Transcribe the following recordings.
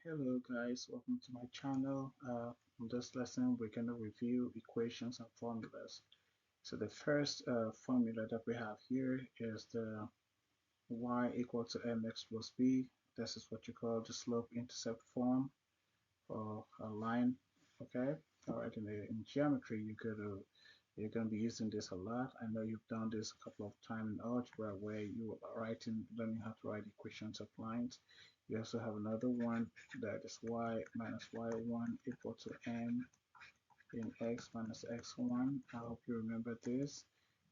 Hello guys, welcome to my channel. In this lesson, we're going to review equations and formulas. So the first formula that we have here is the y equal to mx plus b. This is what you call the slope-intercept form or a line. Okay. All right. In geometry, you're gonna be using this a lot. I know you've done this a couple of times in algebra where you are learning how to write equations of lines. You also have another one that is y minus y1 equal to m in x minus x1. I hope you remember this.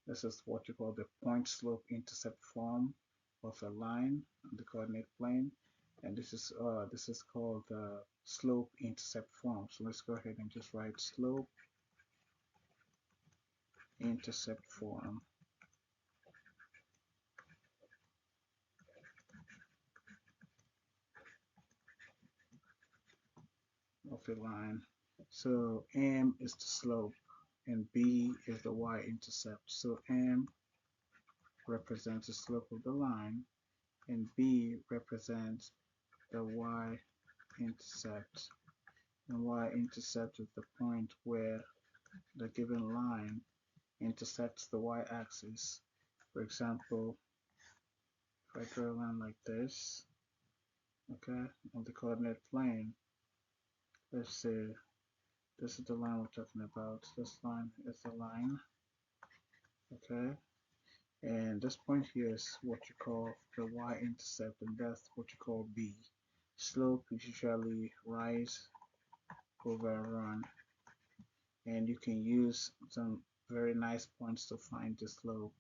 This is what you call the point slope intercept form of a line on the coordinate plane, and this is called the slope intercept form. So let's go ahead and just write slope intercept form of a line. So m is the slope and b is the y-intercept. So m represents the slope of the line and b represents the y-intercept. And y-intercept is the point where the given line intersects the y-axis. For example, if I draw a line like this, okay, on the coordinate plane, let's say this is the line we're talking about. This line is the line, okay, and this point here is what you call the y-intercept, and that's what you call b. Slope is usually rise over run, and you can use some very nice points to find the slope.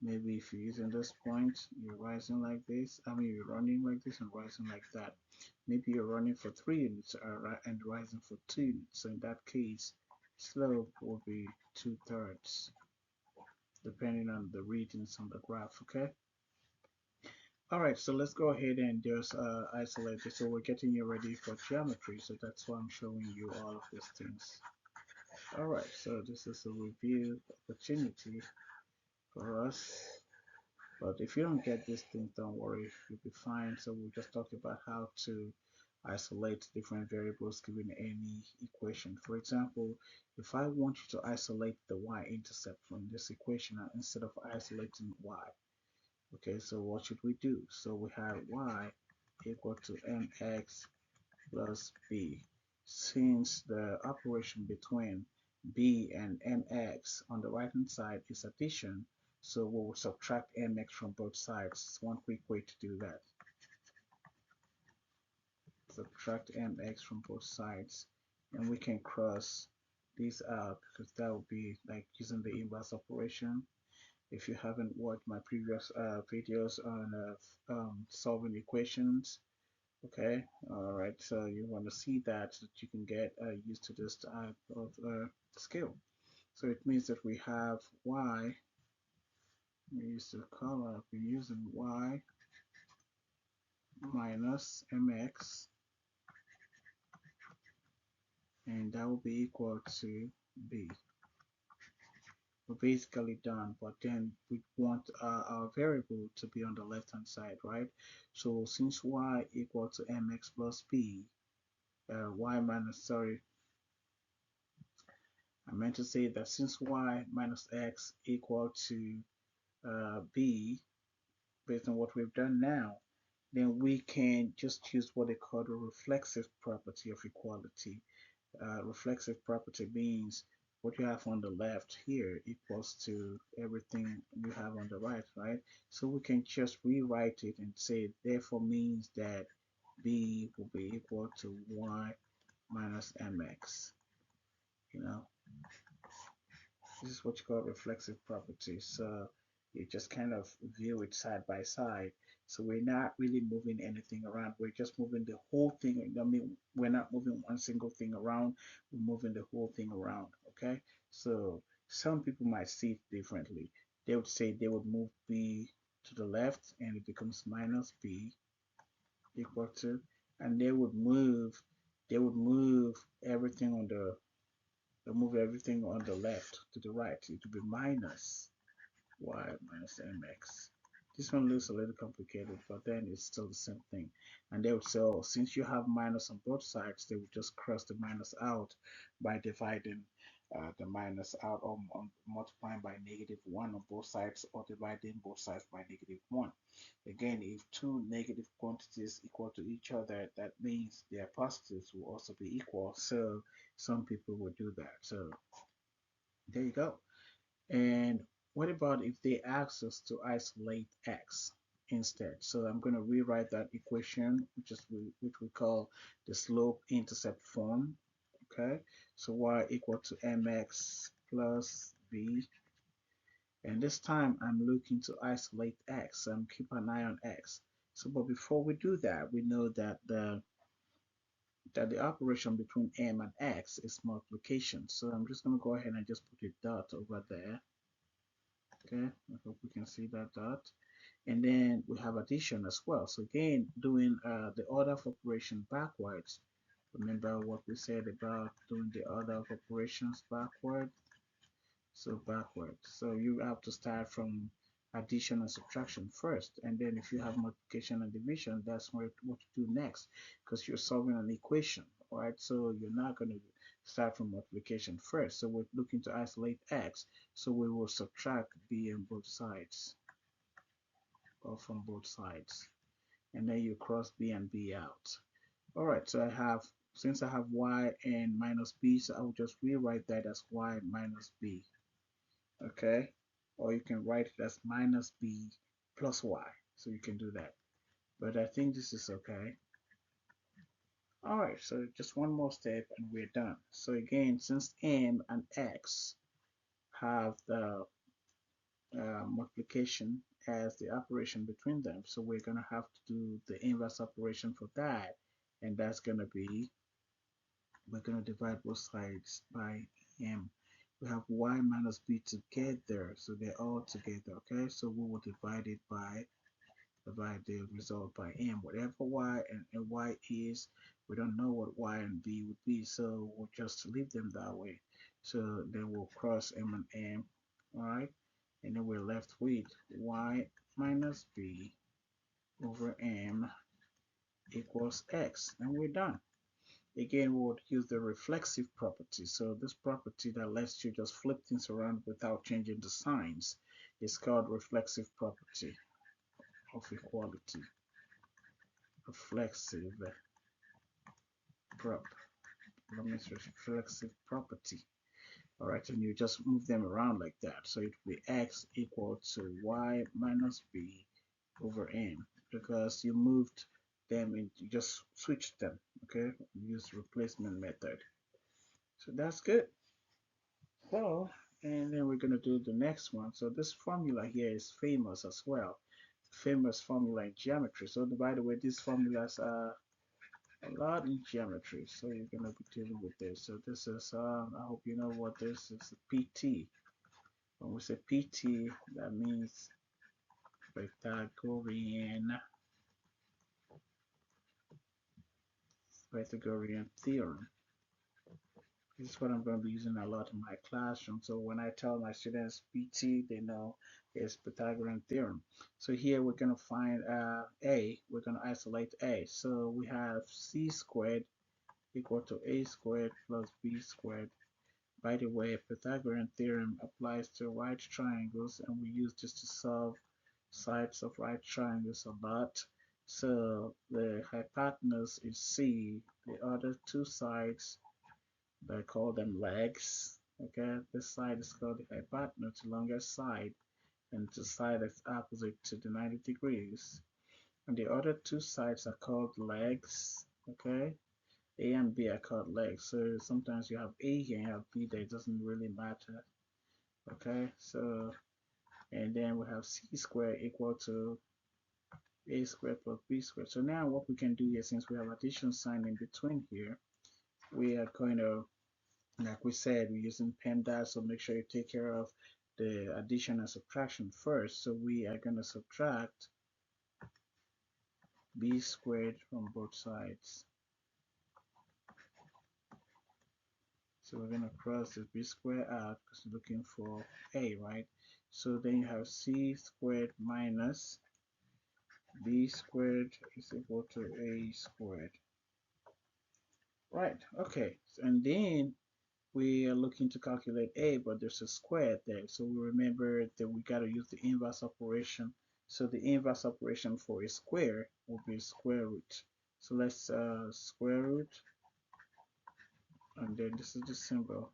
Maybe if you're using this point, you're rising like this. I mean, you're running like this and rising like that. Maybe you're running for 3 units and rising for 2 units. So in that case, slope will be 2/3, depending on the readings on the graph. Okay. All right. So let's go ahead and just isolate this. So we're getting you ready for geometry. So that's why I'm showing you all of these things. All right. So this is a review opportunity for us. But if you don't get these things, don't worry, you'll be fine. So we'll just talk about how to isolate different variables given any equation. For example, if I want you to isolate the y-intercept from this equation instead of isolating y, okay, so what should we do? So we have y equal to mx plus b. Since the operation between b and mx on the right hand side is addition, so we will subtract mx from both sides. It's one quick way to do that. Subtract mx from both sides, and we can cross these out because that would be like using the inverse operation. If you haven't watched my previous videos on solving equations, okay, all right, so you want to see that so that you can get used to this type of skill. So it means that we have y, we use the color, we're using y minus mx, and that will be equal to b. We're basically done, but then we want our variable to be on the left hand side, right? So since y equal to mx plus b, y minus, sorry, I meant to say that since y minus x equal to b, based on what we've done now, then we can just use what they call the reflexive property of equality. Reflexive property means what you have on the left here equals to everything you have on the right, right? So we can just rewrite it and say therefore means that b will be equal to y minus mx. You know, this is what you call reflexive property. So you just kind of view it side by side. So we're not really moving anything around. We're just moving the whole thing. I mean, we're not moving one single thing around. We're moving the whole thing around. Okay. So some people might see it differently. They would say they would move b to the left and it becomes minus b equal to, and they would move everything on the move everything on the left to the right. It will be minus y minus mx. This one looks a little complicated, but then it's still the same thing. And they would say, oh, since you have minus on both sides, they would just cross the minus out by dividing the minus out, or multiplying by -1 on both sides, or dividing both sides by -1. Again, if two negative quantities equal to each other, that means their positives will also be equal. So some people will do that. So there you go. And what about if they ask us to isolate x instead? So I'm going to rewrite that equation, which we call the slope-intercept form. Okay, so y equal to mx plus b, and this time I'm looking to isolate x. So I'm keep an eye on x. So, but before we do that, we know that the operation between m and x is multiplication. So I'm just going to go ahead and just put a dot over there. Okay, I hope we can see that dot. And then we have addition as well. So again, doing the order of operation backwards. Remember what we said about doing the order of operations backward? So backward. So you have to start from addition and subtraction first. And then if you have multiplication and division, that's what you do next, because you're solving an equation, right? So you're not going to start from multiplication first. So we're looking to isolate x. So we will subtract b on both sides, or from both sides. And then you cross b and b out. All right, so since I have y and minus b, so I will just rewrite that as y minus b. Okay, or you can write it as minus b plus y, so you can do that, but I think this is okay. All right, so just one more step and we're done. So again, since m and x have the multiplication as the operation between them, so we're going to have to do the inverse operation for that, and that's going to be, we're going to divide both sides by m. We have y minus b together, so they're all together. Okay, so we will divide it by, divide the result by m. Whatever y and y is, we don't know what y and b would be, so we'll just leave them that way. So then we'll cross m and m. All right, and then we're left with y minus b over m equals x, and we're done. Again, we would use the reflexive property. So this property that lets you just flip things around without changing the signs is called reflexive property of equality. Reflexive prop. That means reflexive property. All right, and you just move them around like that. So it will be x equal to y minus b over n, because you moved them and you just switched them. Okay, use replacement method. So that's good. So, and then we're going to do the next one. So this formula here is famous as well. Famous formula in geometry. So by the way, these formulas are a lot in geometry. So you're going to be dealing with this. So this is, I hope you know what this is, PT. When we say PT, that means Pythagorean theorem. This is what I'm going to be using a lot in my classroom. So when I tell my students PT, they know it's Pythagorean theorem. So here we're going to find A. We're going to isolate A. So we have C squared equal to A squared plus B squared. By the way, Pythagorean theorem applies to right triangles, and we use this to solve sides of right triangles a lot. So the hypotenuse is C. The other two sides, I call them legs. Okay, this side is called the hypotenuse, the longest side, and the side that's opposite to the 90 degrees. And the other two sides are called legs. Okay, A and B are called legs. So sometimes you have A here and you have B there, it doesn't really matter. Okay, so, and then we have C squared equal to A squared plus B squared. So now what we can do here, since we have addition sign in between here, we are going to, like we said, we're using PEMDAS, so make sure you take care of the addition and subtraction first. So we are going to subtract b squared from both sides. So we're going to cross the b squared out because we're looking for a, right? So then you have c squared minus b squared is equal to a squared. Right, okay. And then we are looking to calculate a, but there's a square there. So we remember that we got to use the inverse operation. So the inverse operation for a square will be square root. So let's square root, and then this is the symbol.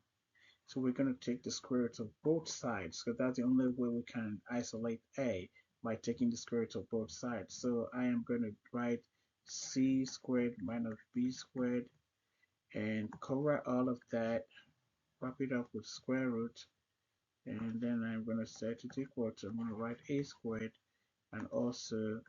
So we're going to take the square root of both sides, because that's the only way we can isolate a, by taking the square root of both sides. So I am going to write c squared minus b squared and cover all of that, wrap it up with square root, and then I'm going to set it equal to, I'm going to write a squared and also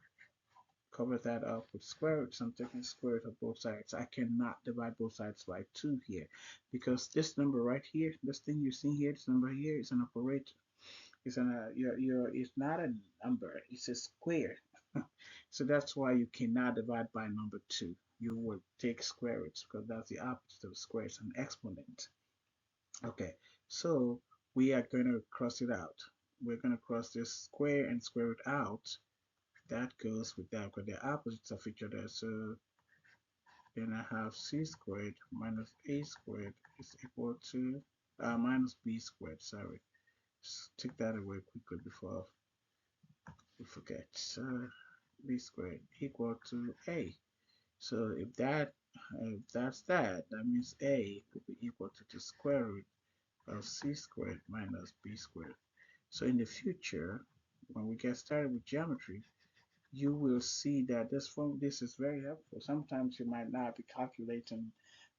cover that up with square root. So I'm taking square root of both sides. I cannot divide both sides by 2 here, because this number right here, this thing you see here, this number here is an operator. It's it's not a number, it's a square. So that's why you cannot divide by number 2. You would take square roots, because that's the opposite of square. It's an exponent. Okay, so we are going to cross it out. We're going to cross this square and square root out. That goes with that, because they're opposites of each other. So then I have c squared minus a squared is equal to minus b squared. Sorry, just take that away quickly before we forget. So b squared equal to a. So if that's that, that means a will be equal to the square root of c squared minus b squared. So in the future, when we get started with geometry, you will see that this is very helpful. Sometimes you might not be calculating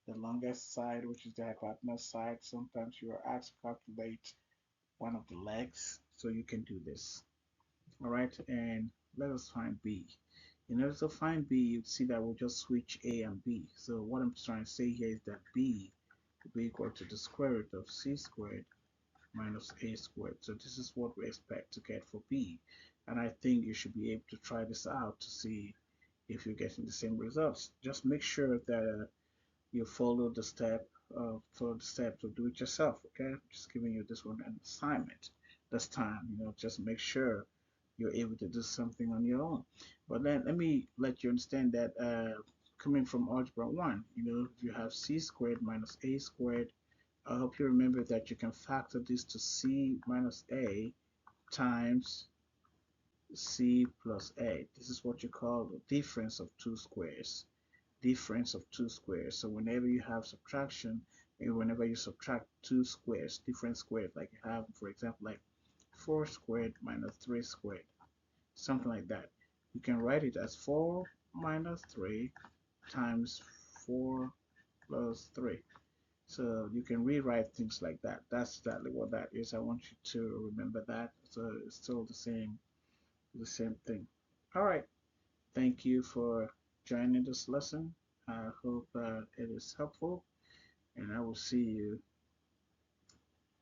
the longest side, which is the hypotenuse side. Sometimes you are asked to calculate one of the legs, so you can do this. All right, and let us find b. In order to find b, you see that we'll just switch a and b. So what I'm trying to say here is that b will be equal to the square root of c squared minus a squared. So this is what we expect to get for b. And I think you should be able to try this out to see if you're getting the same results. Just make sure that you follow the steps to do it yourself. Okay, I'm just giving you this one an assignment this time. Just make sure you're able to do something on your own. But then let me let you understand that coming from algebra 1, if you have c squared minus a squared, I hope you remember that you can factor this to c minus a times c plus a. This is what you call the difference of two squares. Difference of two squares. So whenever you have subtraction, and whenever you subtract two squares, different squares, like you have, for example, like 4 squared minus 3 squared, something like that, you can write it as 4 minus 3 times 4 plus 3. So you can rewrite things like that. That's exactly what that is. I want you to remember that. So it's still the same thing. All right. Thank you for joining this lesson. I hope it is helpful, and I will see you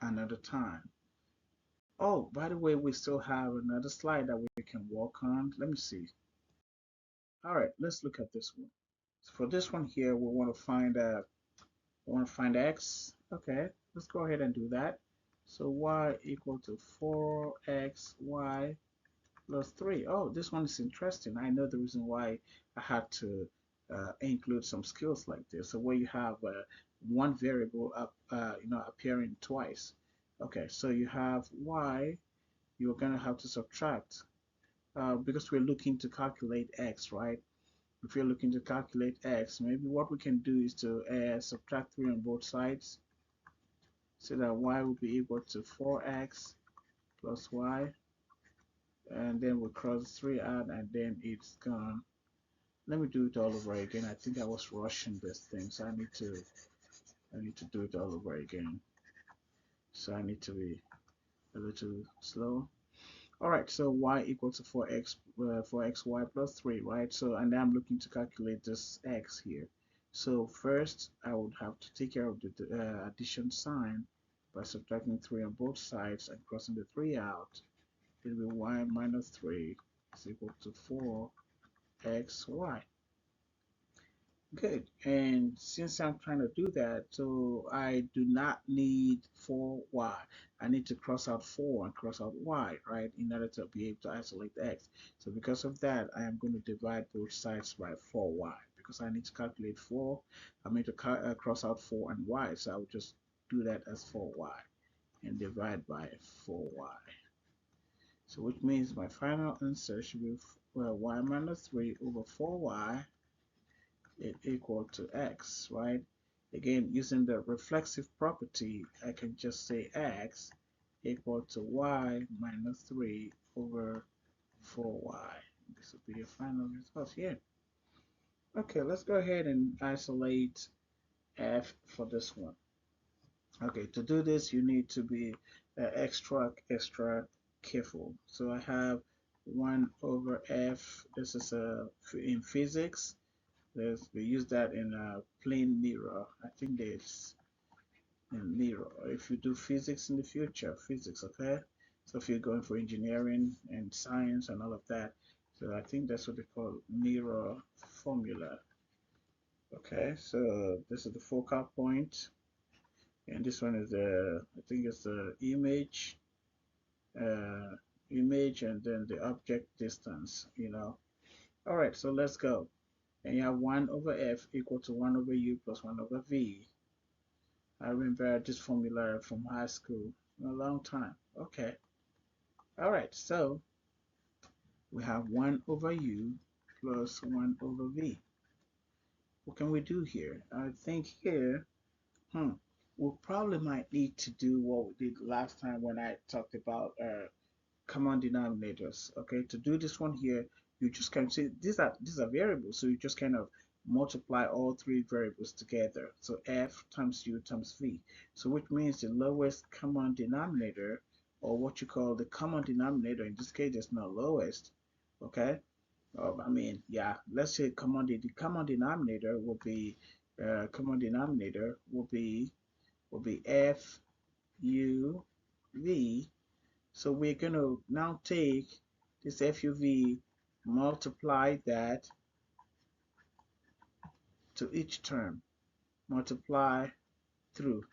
another time. Oh, by the way, we still have another slide that we can work on. Let me see. All right, let's look at this one. So for this one here, we want to find x. Okay, let's go ahead and do that. So y equal to 4xy plus 3. Oh, this one is interesting. I know the reason why I had to include some skills like this. So where you have one variable appearing twice. Okay, so you have y, you're going to have to subtract because we're looking to calculate x, right? If you're looking to calculate x, maybe what we can do is to subtract 3 on both sides, so that y will be equal to 4x plus y, and then we cross 3 out, and then it's gone. Let me do it all over again. I think I was rushing this thing, so I need to do it all over again. So I need to be a little slow. All right, so y equals to 4xy plus 3, right? So, and I'm looking to calculate this x here. So first, I would have to take care of the addition sign by subtracting 3 on both sides and crossing the 3 out. It will be y minus 3 is equal to 4xy. Good. And since I'm trying to do that, so I do not need 4y. I need to cross out 4 and cross out y, right, in order to be able to isolate x. So because of that, I am going to divide both sides by 4y. Because I need to calculate 4, I need to cross out 4 and y. So I will just do that as 4y and divide by 4y. So which means my final answer should be y minus 3 over 4y is equal to x, right? Again, using the reflexive property, I can just say x equal to y minus 3 over 4y. This will be your final result here. Okay, let's go ahead and isolate f for this one. Okay, to do this, you need to be extra careful. So I have 1 over f. This is in physics. We use that in plane mirror. I think there's in mirror. If you do physics in the future, physics, okay? So if you're going for engineering and science and all of that, so I think that's what they call mirror formula. Okay, so this is the focal point, and this one is the, I think it's the uh, image, and then the object distance. All right, so let's go. And you have 1 over f equal to 1 over u plus 1 over v. I remember this formula from high school a long time. Okay. All right. So we have 1 over u plus 1 over v. What can we do here? I think here, we probably might need to do what we did last time when I talked about common denominators. Okay, to do this one here, you just can see these are variables, so you just kind of multiply all three variables together. So f times u times v. So which means the lowest common denominator, or what you call the common denominator, in this case it's not lowest. Okay, I mean, yeah, let's say the common denominator will be f u v. So we're going to now take this FUV, multiply that to each term, multiply through.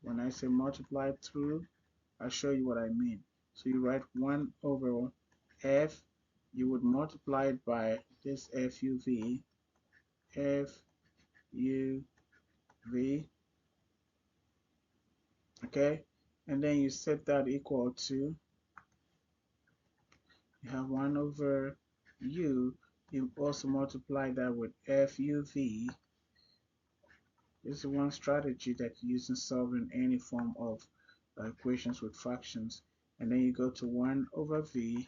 When I say multiply through, I'll show you what I mean. So you write 1 over F, you would multiply it by this FUV, FUV, okay? And then you set that equal to, you have 1 over U, you also multiply that with FUV. This is one strategy that you use in solving any form of equations with fractions. And then you go to 1 over v,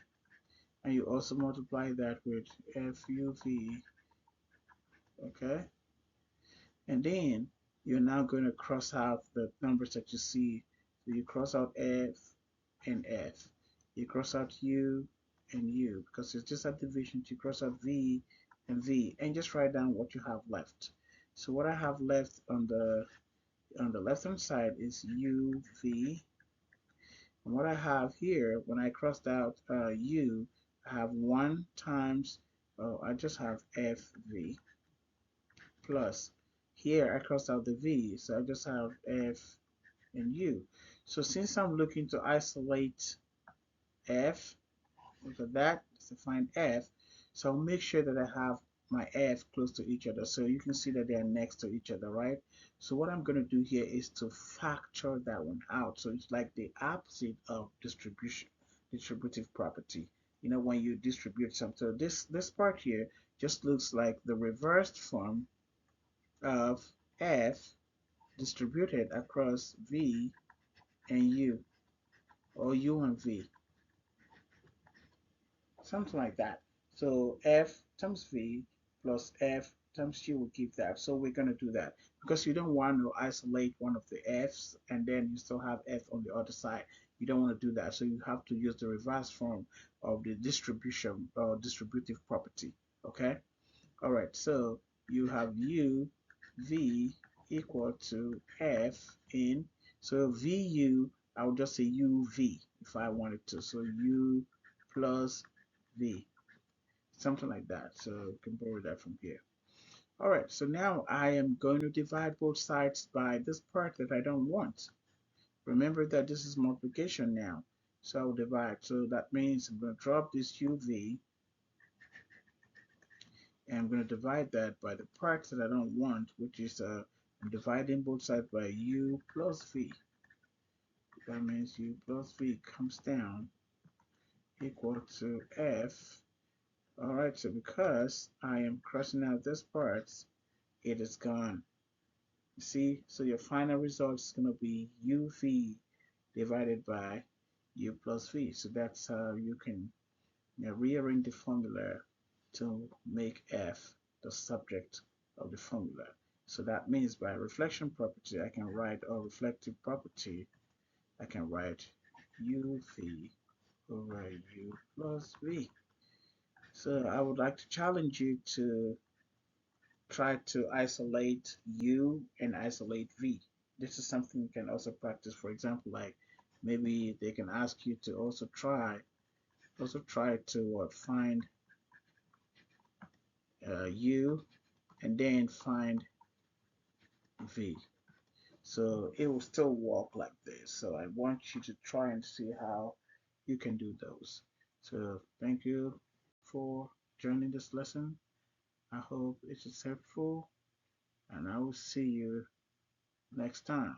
and you also multiply that with FUV, okay? And then you're now going to cross out the numbers that you see. So you cross out F and F. You cross out U and U, because it's just a division. You cross out V and V, and just write down what you have left. So what I have left on the left hand side is UV, and what I have here, when I crossed out U, I have 1 times, I just have FV, plus here I crossed out the V, so I just have F and U. So since I'm looking to isolate F, look at that, to find F, so I'll make sure that I have my F close to each other, so you can see that they are next to each other, right? So what I'm going to do here is to factor that one out. So it's like the opposite of distributive property. When you distribute something. So this part here just looks like the reversed form of F distributed across V and U, or U and V, something like that. So F times V plus F times U will give that. So we're going to do that because you don't want to isolate one of the F's and then you still have F on the other side. You don't want to do that. So you have to use the reverse form of the distribution or distributive property. Okay. All right. So you have U V equal to F in, so VU, I would just say UV if I wanted to. So U plus V. something like that. So you can borrow that from here. All right, so now I am going to divide both sides by this part that I don't want. Remember that this is multiplication now. So I'll divide. So that means I'm going to drop this UV and I'm going to divide that by the part that I don't want, which is I'm dividing both sides by U plus V. That means U plus V comes down equal to F. Alright, so because I am crossing out this part, it is gone. See, so your final result is going to be UV divided by U plus V. So that's how you can rearrange the formula to make F the subject of the formula. So that means by reflection property, I can write, or reflective property, I can write UV over U plus V. So I would like to challenge you to try to isolate U and isolate V. This is something you can also practice. For example, like maybe they can ask you to also try to find U and then find V. So it will still work like this. So I want you to try and see how you can do those. So thank you for joining this lesson. I hope it is helpful and I will see you next time.